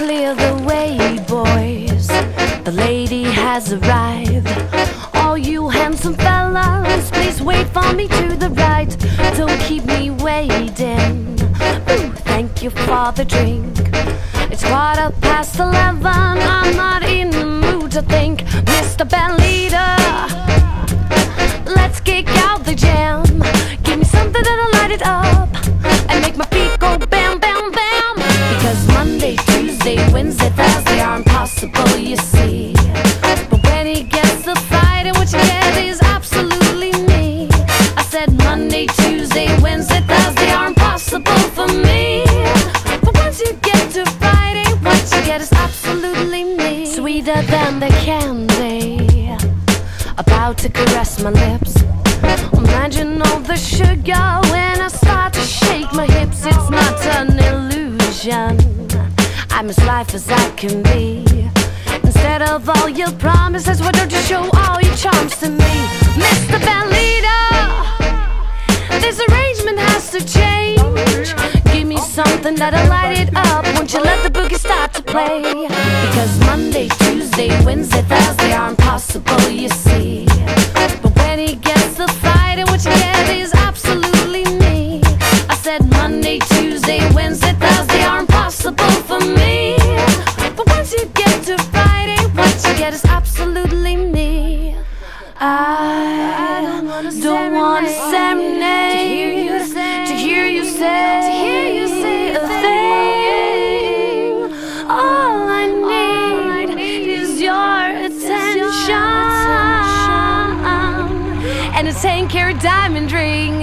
clear the way, boys. The lady has arrived. All you handsome fellas, please wait for me to the right. Don't keep me waiting. Ooh, thank you for the drink. It's 11:15. I'm not in the mood to think. Mr. Bandleader, let's kick out the jam. Give me something that'll light it up and make my feet go bam, bam, bam. Because Monday, Tuesday, Wednesday, Thursday are impossible, you see. But when he gets to Friday, what you get is absolutely me. I said Monday, Tuesday, Wednesday, Thursday are impossible for me. But once you get to Friday, what you get is absolutely me. Sweeter than the candy, about to caress my lips. Imagine all the sugar when I start to shake my hips. It's not an illusion, I'm as life as I can be. Instead of all your promises, why don't you show all your charms to me? Mr. Bandleader, this arrangement has to change. Give me something that'll light it up. Won't you let the boogie start to play? Because Monday, Tuesday, Wednesday, Thursday are impossible, you see. But when he gets to Friday, what you get is absolutely me. I said Monday, Tuesday, Wednesday, Thursday are impossible for me. But once you get to Friday, what you get is absolutely me. I don't want to serenade, to hear you say a thing. All I need is your attention and a 10-carat diamond ring.